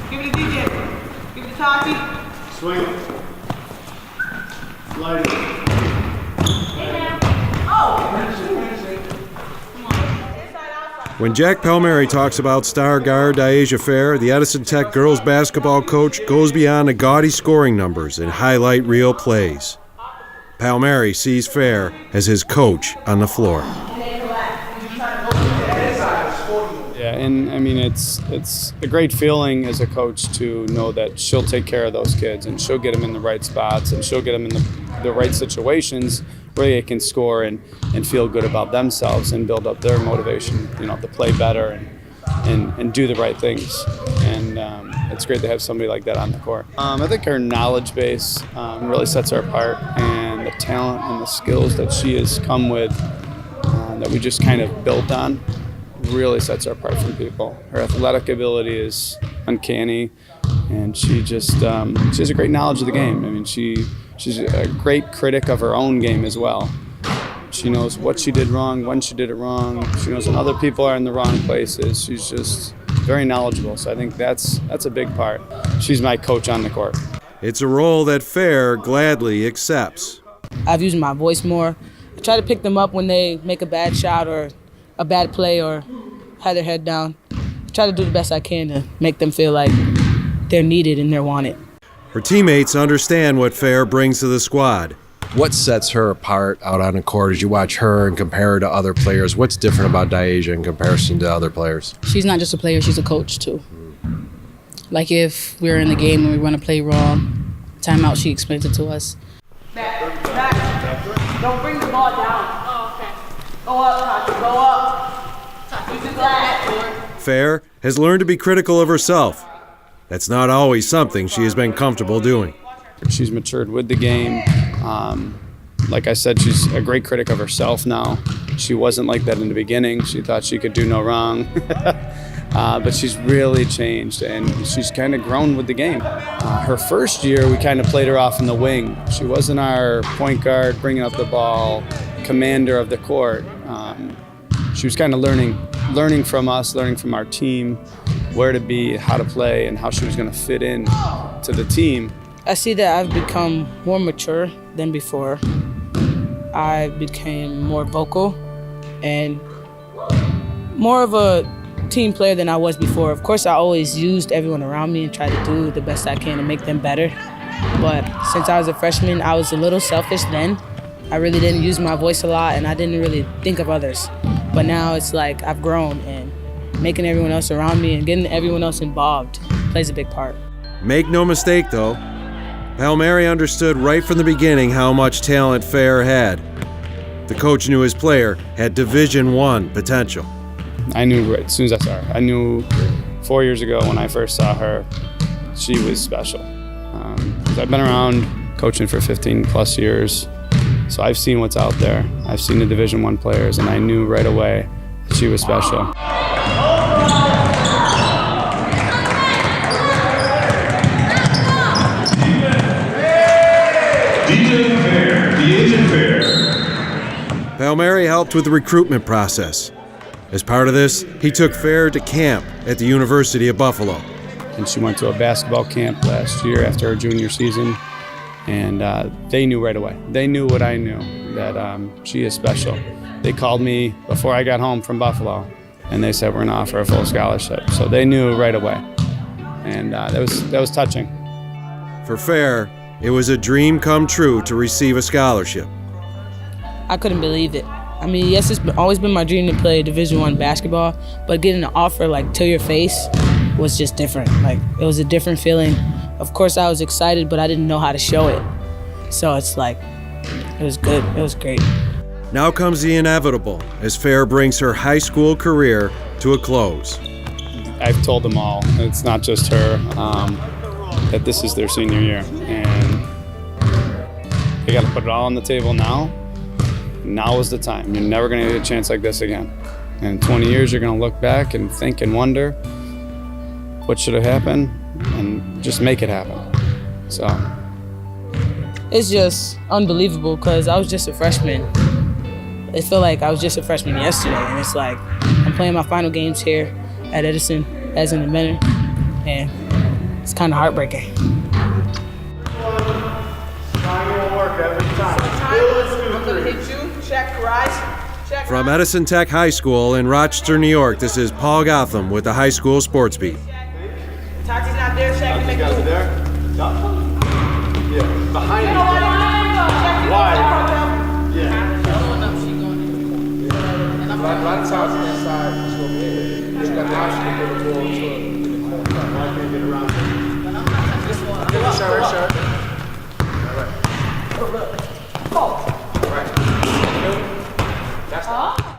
Give it to DJ. Give it to Tati. Swing it. Slide it. When Jack Palmieri talks about star guard Dyaisha Fair, the Edison Tech girls basketball coach goes beyond the gaudy scoring numbers and highlight real plays. Palmieri sees Fair as his coach on the floor. Yeah, and I mean it's a great feeling as a coach to know that she'll take care of those kids and she'll get them in the right spots and she'll get them in the right situations where they can score and feel good about themselves and build up their motivation, to play better and do the right things. And it's great to have somebody like that on the court. I think her knowledge base really sets her apart, and the talent and the skills that she has come with that we just kind of built on really sets her apart from people. Her athletic ability is uncanny, and she just she has a great knowledge of the game. I mean, she's a great critic of her own game as well. She knows what she did wrong, when she did it wrong. She knows when other people are in the wrong places. She's just very knowledgeable, so I think that's a big part. She's my coach on the court. It's a role that Fair gladly accepts. I've used my voice more. I try to pick them up when they make a bad shot or a bad play or have their head down. I try to do the best I can to make them feel like they're needed and they're wanted. Her teammates understand what Fair brings to the squad. What sets her apart out on the court as you watch her and compare her to other players? What's different about Dyaisha in comparison to other players? She's not just a player, she's a coach too. Like if we're in the game and we run a play wrong, timeout, she explains it to us. Back. Don't bring the ball down. Oh, okay. Go up, Tati. Go up. Use the glass. Fair has learned to be critical of herself. That's not always something she has been comfortable doing. She's matured with the game. Like I said, she's a great critic of herself now. She wasn't like that in the beginning. She thought she could do no wrong. But she's really changed, and she's kind of grown with the game. Her first year, we kind of played her off in the wing. She wasn't our point guard, bringing up the ball, commander of the court. She was kind of learning from us, learning from our team, where to be, how to play, and how she was going to fit in to the team. I see that I've become more mature than before. I became more vocal and more of a team player than I was before. Of course, I always used everyone around me and tried to do the best I can to make them better. But since I was a freshman, I was a little selfish then. I really didn't use my voice a lot, and I didn't really think of others. But now it's like I've grown, and making everyone else around me and getting everyone else involved plays a big part. Make no mistake, though, Palmieri understood right from the beginning how much talent Fair had. The coach knew his player had Division I potential. I knew right as soon as I saw her. I knew 4 years ago when I first saw her, she was special. 'Cause I've been around coaching for 15 plus years, so I've seen what's out there. I've seen the Division I players, and I knew right away that she was special. Palmieri helped with the recruitment process. As part of this, he took Fair to camp at the University of Buffalo. And she went to a basketball camp last year after her junior season, and they knew right away. They knew what I knew, that she is special. They called me before I got home from Buffalo, and they said we're going to offer a full scholarship. So they knew right away, and that was touching. For Fair, it was a dream come true to receive a scholarship. I couldn't believe it. I mean, yes, it's always been my dream to play Division I basketball, but getting an offer like to your face was just different. Like, it was a different feeling. Of course, I was excited, but I didn't know how to show it. So it's like, it was good. It was great. Now comes the inevitable as Fair brings her high school career to a close. I've told them all, it's not just her, that this is their senior year, and they got to put it all on the table now. Now is the time. You're never going to get a chance like this again. And in 20 years, you're going to look back and think and wonder what should have happened and just make it happen. So it's just unbelievable because I was just a freshman. It felt like I was just a freshman yesterday, and it's like I'm playing my final games here at Edison as an inventor, and it's kind of heartbreaking. I'm gonna hit you. Check, rise. Check. From Edison Tech High School in Rochester, New York, this is Paul Gotham with the High School Sports Beat. Tati's not there. Check. Make a move. Yeah, behind you. Wide. Yeah. Right Tati inside, she'll be in. She's got the option to go to the corner. Right there, get around. Get a shirt.